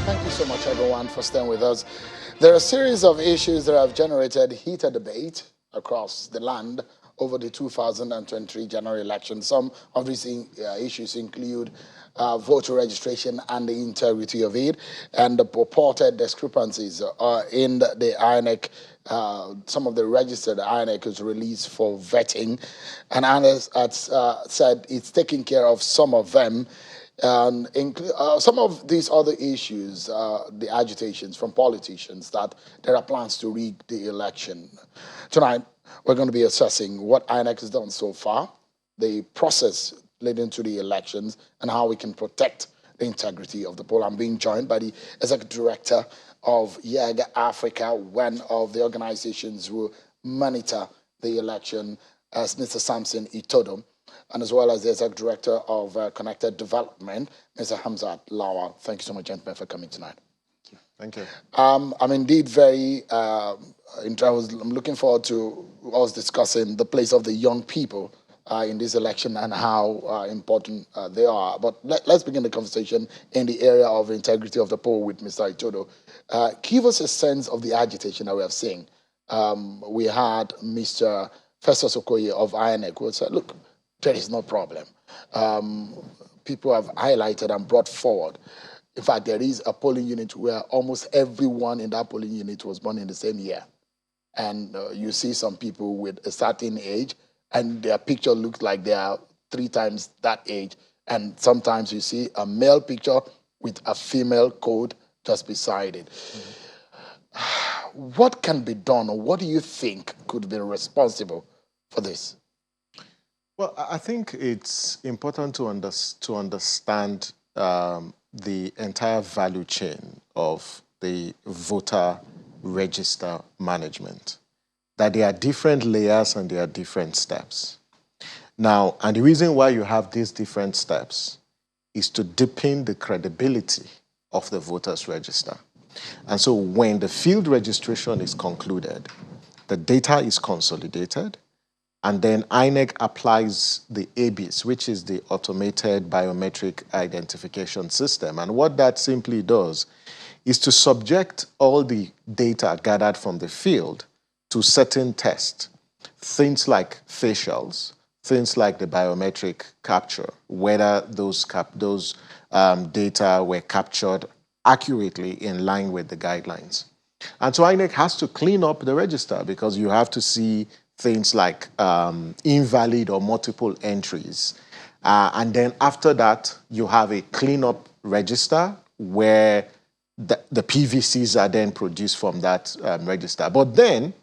Thank you so much, everyone, for staying with us. There are a series of issues that have generated heated debate across the land over the 2023 general election. Some of these issues include voter registration and the integrity of it, and the purported discrepancies in the INEC. Some of the registered INEC is released for vetting, and INEC has said it's taking care of some of them. And some of these other issues, the agitations from politicians that there are plans to rig the election. Tonight, we're going to be assessing what INEC has done so far, the process leading to the elections, and how we can protect the integrity of the poll. I'm being joined by the Executive Director of YEG Africa, one of the organizations who monitor the election, as Mr. Samson Itodo, and as well as the Executive Director of Connected Development, Mr. Hamzat Lawal. Thank you so much, gentlemen, for coming tonight. Thank you. I'm indeed very, I'm looking forward to us discussing the place of the young people in this election and how important they are. But let's begin the conversation in the area of integrity of the poll with Mr. Itodo. Give us a sense of the agitation that we have seen. We had Mr. Festus Okoye of INEC who said, look, there is no problem. People have highlighted and brought forward. In fact, there is a polling unit where almost everyone in that polling unit was born in the same year. And you see some people with a certain age, and their picture looks like they are 3 times that age. And sometimes you see a male picture with a female code just beside it. Mm-hmm. What can be done, or what do you think could be responsible for this? Well, I think it's important to understand the entire value chain of the voter register management, that there are different layers and there are different steps. Now, and the reason why you have these different steps is to deepen the credibility of the voters register. And so when the field registration is concluded, the data is consolidated, and then INEC applies the ABIS, which is the Automated Biometric Identification System. And what that simply does is to subject all the data gathered from the field to certain tests, things like facials, things like the biometric capture, whether those data were captured accurately in line with the guidelines. And so INEC has to clean up the register because you have to see things like invalid or multiple entries. And then after that, you have a cleanup register where the PVCs are then produced from that register. But then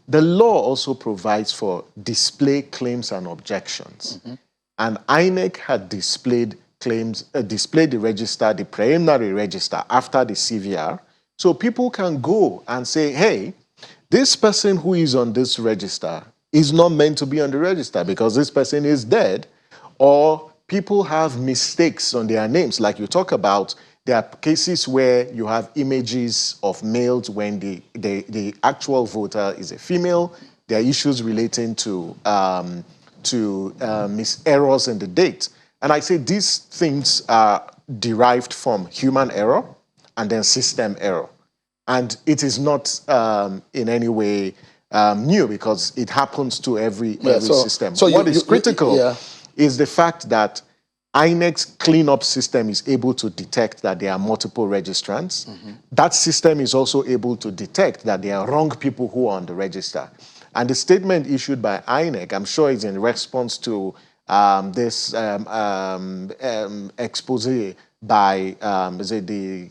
the law also provides for display claims and objections. Mm-hmm. And INEC had displayed the register, the preliminary register after the CVR. So people can go and say, hey, this person who is on this register is not meant to be on the register because this person is dead, or people have mistakes on their names. Like you talk about, there are cases where you have images of males when the actual voter is a female. There are issues relating to errors in the date. And I say these things are derived from human error and then system error. And it is not in any way new because it happens to every system. So what is critical is the fact that INEC's cleanup system is able to detect that there are multiple registrants. Mm-hmm. That system is also able to detect that there are wrong people who are on the register. And the statement issued by INEC, I'm sure, is in response to this expose by the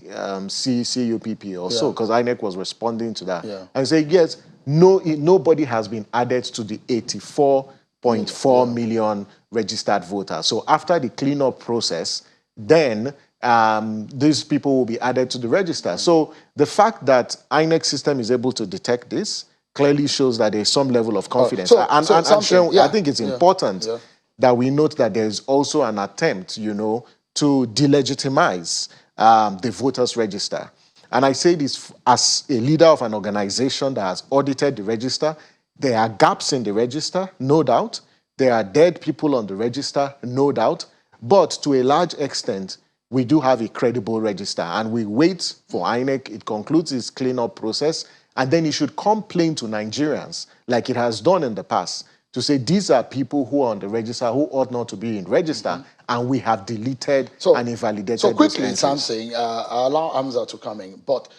CUPP or so, because INEC was responding to that. Yeah. And say, yes, nobody has been added to the 84.4 million registered voters. So after the cleanup process, then these people will be added to the register. So the fact that INEC system is able to detect this clearly shows that there's some level of confidence. I think it's important that we note that there's also an attempt, to delegitimize the voters register. And I say this as a leader of an organization that has audited the register. There are gaps in the register, no doubt. There are dead people on the register, no doubt. But to a large extent, we do have a credible register, and we wait for INEC, it concludes its cleanup process, and then it should complain to Nigerians, like it has done in the past, to say these are people who are on the register who ought not to be in register, and we have deleted and invalidated so those quickly, entries. something, I'll allow Hamza to come in, but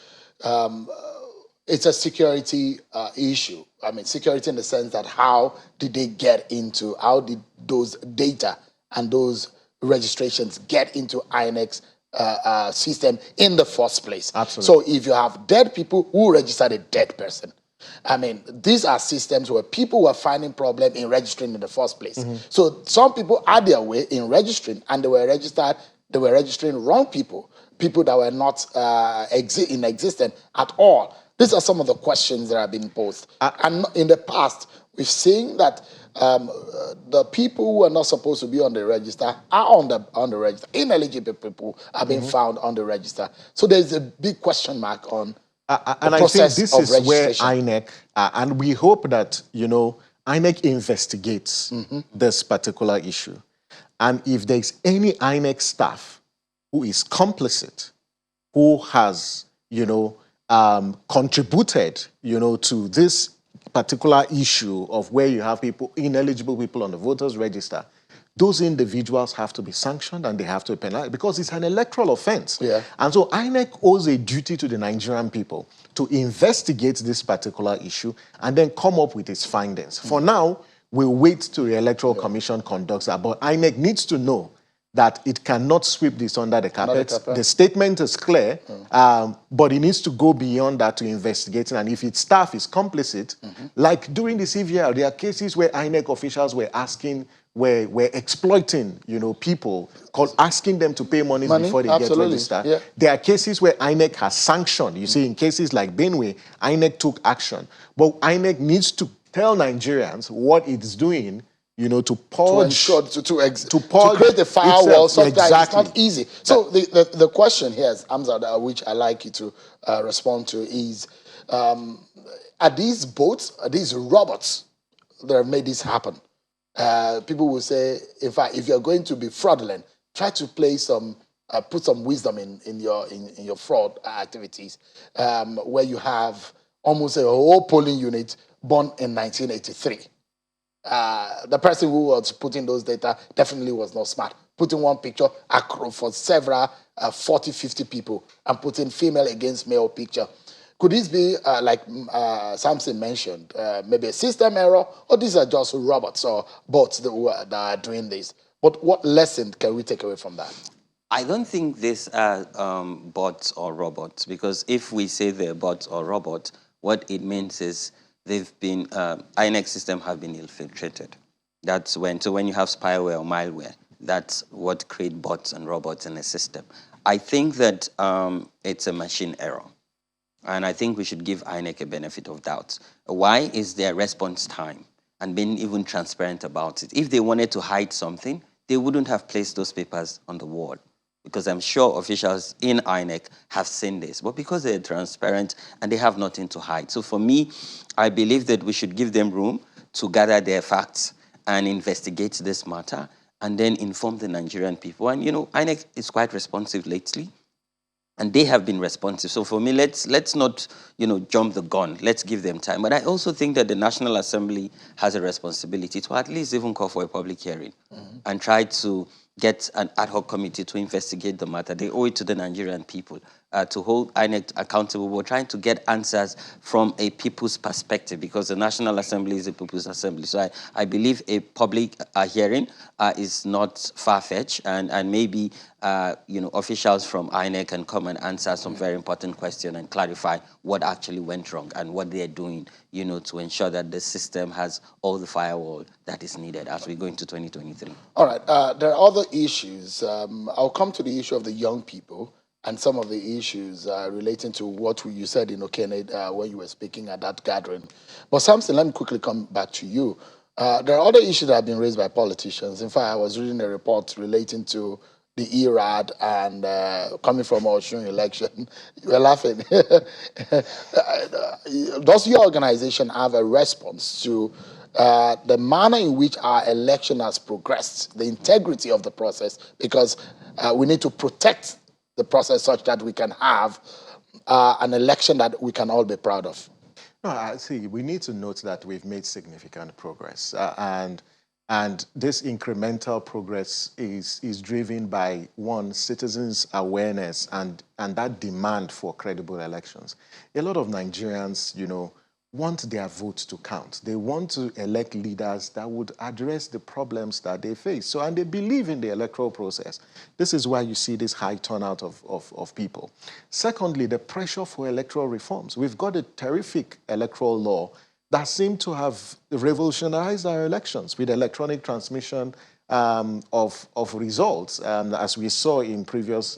it's a security issue. I mean, security in the sense that how did those data and those registrations get into INEC's system in the first place? Absolutely. So if you have dead people, who registered a dead person? I mean, these are systems where people were finding problem in registering in the first place. So some people had their way in registering, and they were registering wrong people that were not in existence at all. These are some of the questions that have been posed. And in the past, we've seen that the people who are not supposed to be on the register are on the register. Ineligible people are being found on the register. So there's a big question mark on and I think this is where INEC, and we hope that, INEC investigates this particular issue. And if there's any INEC staff who is complicit, who has, contributed, to this particular issue of where you have ineligible people on the voters register, those individuals have to be sanctioned and they have to be penalized because it's an electoral offense. Yeah. And so INEC owes a duty to the Nigerian people to investigate this particular issue and then come up with its findings. For now, we'll wait till the Electoral Commission conducts that, but INEC needs to know that it cannot sweep this under the carpet. The statement is clear, but it needs to go beyond that to investigate. And if its staff is complicit, like during the CVR, there are cases where INEC officials were exploiting, people, asking them to pay money before they get registered. Yeah. There are cases where INEC has sanctioned. You see, in cases like Benue, INEC took action. But INEC needs to tell Nigerians what it's doing, to purge, to create a firewall. Sometimes it's not easy. So the question here, Hamza, which I like you to respond to, is: are these bots, are these robots that have made this happen? People will say, in fact, if you're going to be fraudulent, try to play put some wisdom in your fraud activities, where you have almost a whole polling unit born in 1983. The person who was putting those data definitely was not smart. Putting one picture for several 40, 50 people and putting female against male picture. Could this be, like Samson mentioned, maybe a system error, or these are just robots or bots that are doing this? But what lesson can we take away from that? I don't think these are bots or robots, because if we say they're bots or robots, what it means is they've been, INEC system have been infiltrated. So when you have spyware or malware, that's what creates bots and robots in a system. I think that it's a machine error. And I think we should give INEC a benefit of doubt. Why is their response time and being even transparent about it? If they wanted to hide something, they wouldn't have placed those papers on the wall, because I'm sure officials in INEC have seen this. But because they're transparent and they have nothing to hide. So for me, I believe that we should give them room to gather their facts and investigate this matter and then inform the Nigerian people. And, INEC is quite responsive lately. And they have been responsive. So for me, let's not, jump the gun. Let's give them time. But I also think that the National Assembly has a responsibility to at least even call for a public hearing and try to get an ad hoc committee to investigate the matter. They owe it to the Nigerian people to hold INEC accountable. We're trying to get answers from a people's perspective, because the National Assembly is a people's assembly. So I believe a public hearing is not far-fetched, and maybe officials from INEC can come and answer some very important questions and clarify what actually went wrong and what they're doing, to ensure that the system has all the firewall that is needed as we go into 2023. All right. There are other issues. I'll come to the issue of the young people and some of the issues relating to what you said in Okene when you were speaking at that gathering. But Samson, let me quickly come back to you. There are other issues that have been raised by politicians. In fact, I was reading a report relating to the ERAD and coming from Osun election. You were laughing. Does your organization have a response to the manner in which our election has progressed, the integrity of the process? Because we need to protect the process such that we can have an election that we can all be proud of. No, I see. We need to note that we've made significant progress, and this incremental progress is driven by, one, citizens' awareness and that demand for credible elections. A lot of Nigerians, want their votes to count. They want to elect leaders that would address the problems that they face. So, and they believe in the electoral process. This is why you see this high turnout of people. Secondly, the pressure for electoral reforms. We've got a terrific electoral law that seemed to have revolutionized our elections with electronic transmission of results, as we saw in previous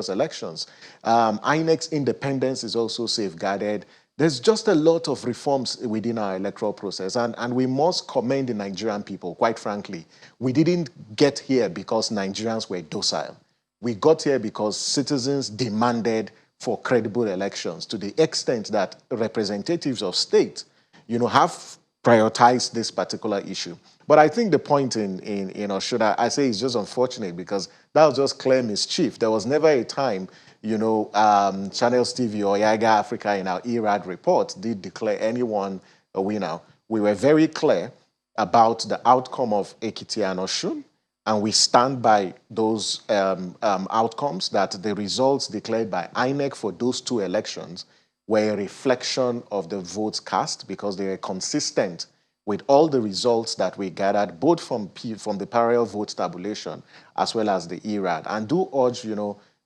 elections. INEC's independence is also safeguarded. There's just a lot of reforms within our electoral process, and we must commend the Nigerian people, quite frankly. We didn't get here because Nigerians were docile. We got here because citizens demanded for credible elections, to the extent that representatives of state, have prioritized this particular issue. But I think the point in should I say, it's just unfortunate, because that was just clear mischief. There was never a time, Channels TV or Yaga Africa in our ERAD report did declare anyone a winner. We were very clear about the outcome of Ekiti and Osun, and we stand by those outcomes, that the results declared by INEC for those two elections were a reflection of the votes cast, because they were consistent with all the results that we gathered, both from the parallel vote tabulation as well as the ERAD. And do urge,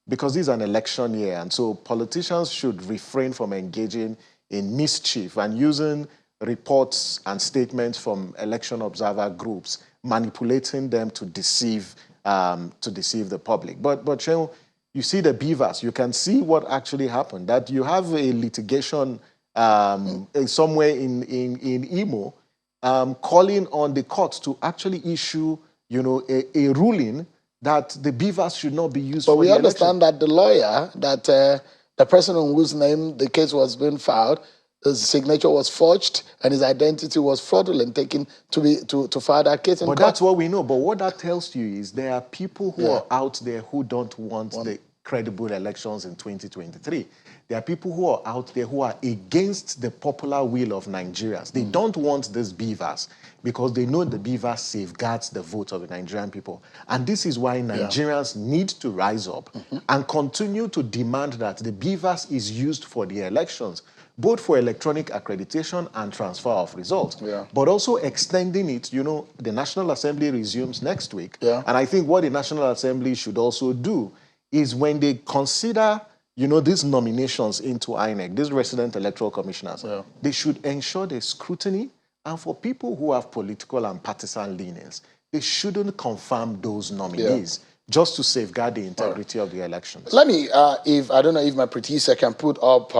because this is an election year, and so politicians should refrain from engaging in mischief and using reports and statements from election observer groups, manipulating them to deceive the public. But Shehu, you see the beavers, you can see what actually happened, that you have a litigation somewhere in Imo calling on the court to actually issue, a ruling that the beavers should not be used for the election. But we understand that the lawyer, that the person on whose name the case was being filed, his signature was forged and his identity was fraudulent, taken to file that case in court. But that's what we know. But what that tells you is there are people who are out there who don't want the credible elections in 2023. There are people who are out there who are against the popular will of Nigerians. They don't want these beavers because they know the beavers safeguards the vote of the Nigerian people. And this is why Nigerians need to rise up and continue to demand that the beavers is used for the elections, both for electronic accreditation and transfer of results, but also extending it. The National Assembly resumes next week. And I think what the National Assembly should also do is, when they consider, these nominations into INEC, these resident electoral commissioners, they should ensure the scrutiny, and for people who have political and partisan leanings, they shouldn't confirm those nominees just to safeguard the integrity of the elections. Let me, I don't know if my producer can put up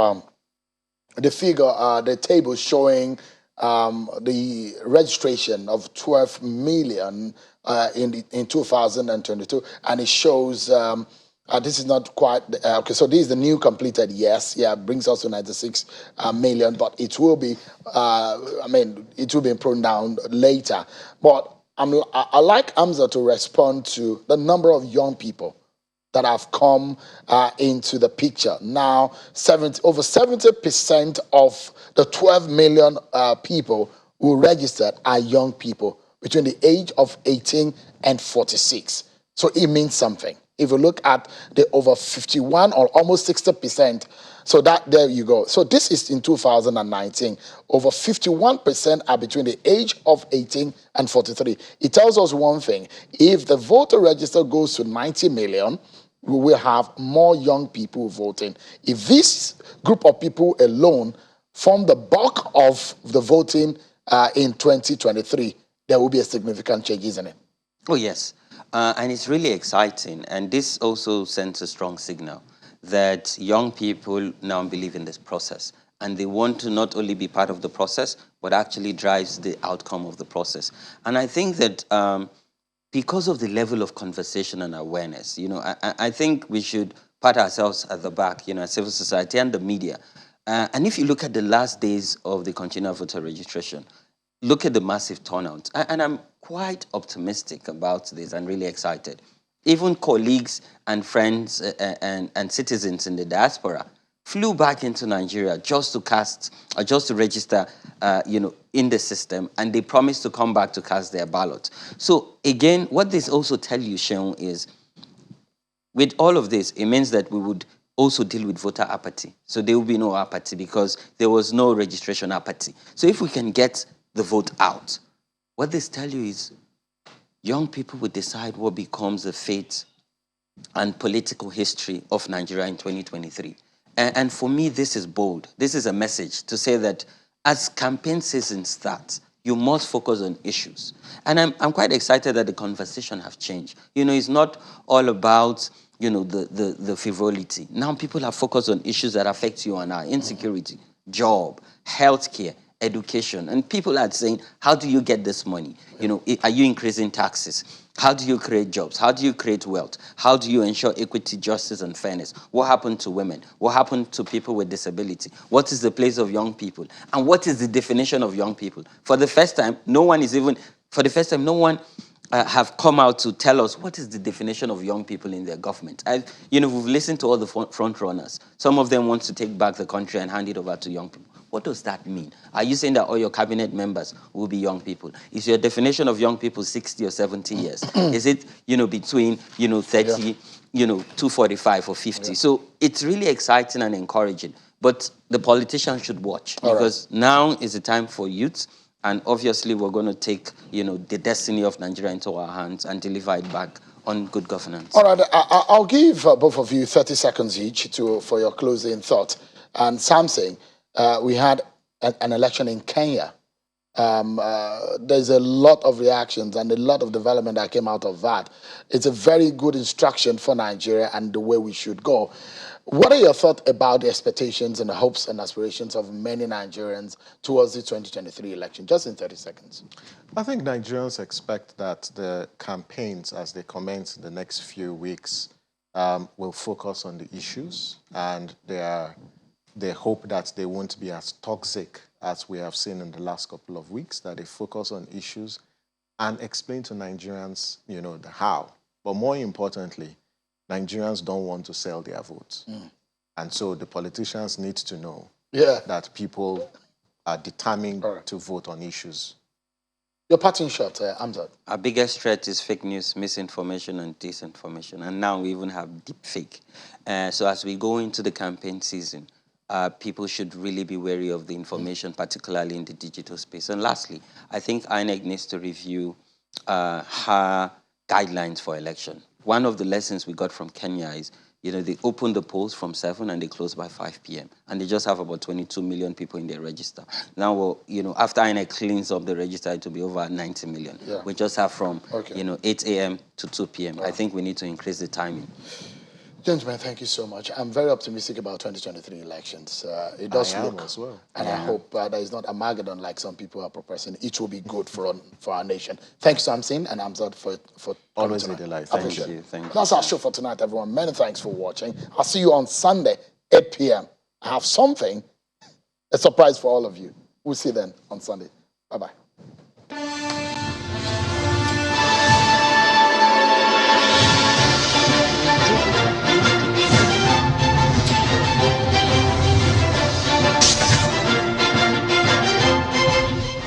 the figure, the table showing the registration of 12 million in 2022, and it shows this is not quite okay. So this is the new completed. Brings us to 96 million, but it will be. It will be improved down later. But I like Amza to respond to the number of young people that have come into the picture. Now, over 70% of the 12 million people who registered are young people between the age of 18 and 46. So it means something. If you look at the over 51 or almost 60%, so there you go. So this is in 2019. Over 51% are between the age of 18 and 43. It tells us one thing. If the voter register goes to 90 million, we will have more young people voting. If this group of people alone form the bulk of the voting in 2023, there will be a significant change, isn't it? Oh, yes. And it's really exciting. And this also sends a strong signal that young people now believe in this process. And they want to not only be part of the process, but actually drives the outcome of the process. And I think that because of the level of conversation and awareness, I think we should pat ourselves at the back, civil society and the media. And if you look at the last days of the continual voter registration, look at the massive turnout. And I'm quite optimistic about this and really excited. even colleagues and friends and citizens in the diaspora flew back into Nigeria just to cast, or just to register, in the system, and they promised to come back to cast their ballot. So again, what this also tell you, Seun, is with all of this, it means that we would also deal with voter apathy. So there will be no apathy because there was no registration apathy. So if we can get the vote out, what this tell you is young people will decide what becomes the fate and political history of Nigeria in 2023. And for me, this is bold. This is a message to say that as campaign season starts, you must focus on issues. And I'm quite excited that the conversation have changed. It's not all about, the frivolity. Now people are focused on issues that affect you and I: insecurity, job, healthcare, education. And people are saying, how do you get this money? Are you increasing taxes? How do you create jobs? How do you create wealth? How do you ensure equity, justice, and fairness? What happened to women? What happened to people with disability? What is the place of young people? And what is the definition of young people? For the first time, no one have come out to tell us what is the definition of young people in their government. We've listened to all the front runners. Some of them want to take back the country and hand it over to young people. What does that mean? Are you saying that all your cabinet members will be young people? Is your definition of young people 60 or 70 years? Is it, between, 30, 245 or 50? Yeah. So it's really exciting and encouraging. But the politicians should watch, because now is the time for youth. And obviously, we're going to take, the destiny of Nigeria into our hands and deliver it back on good governance. All right, I'll give both of you 30 seconds each for your closing thought. And Samson, we had an election in Kenya. There's a lot of reactions and a lot of development that came out of that. It's a very good instruction for Nigeria and the way we should go. What are your thoughts about the expectations and the hopes and aspirations of many Nigerians towards the 2023 election? Just in 30 seconds. I think Nigerians expect that the campaigns, as they commence in the next few weeks, will focus on the issues, and they hope that they won't be as toxic as we have seen in the last couple of weeks, that they focus on issues and explain to Nigerians, the how. But more importantly, Nigerians don't want to sell their votes. And so the politicians need to know that people are determined to vote on issues. Your parting shot, Amzad. Our biggest threat is fake news, misinformation, and disinformation. And now we even have deep fake. So as we go into the campaign season, people should really be wary of the information, particularly in the digital space. And lastly, I think INEC needs to review her guidelines for election. One of the lessons we got from Kenya is, they open the polls from 7 and they close by 5 p.m. And they just have about 22 million people in their register. Now, after INEC cleans up the register, it will be over 90 million. Yeah. We just have from, 8 a.m. to 2 p.m. I think we need to increase the timing. Gentlemen, thank you so much. I'm very optimistic about 2023 elections. It does look, as well. And I hope that it's not Armageddon like some people are proposing. It will be good for our nation. Thanks, Samson and Amzad, for always a delight. Thank you. That's our show for tonight, everyone. Many thanks for watching. I'll see you on Sunday, 8 p.m. I have something, a surprise for all of you. We'll see you then on Sunday. Bye-bye.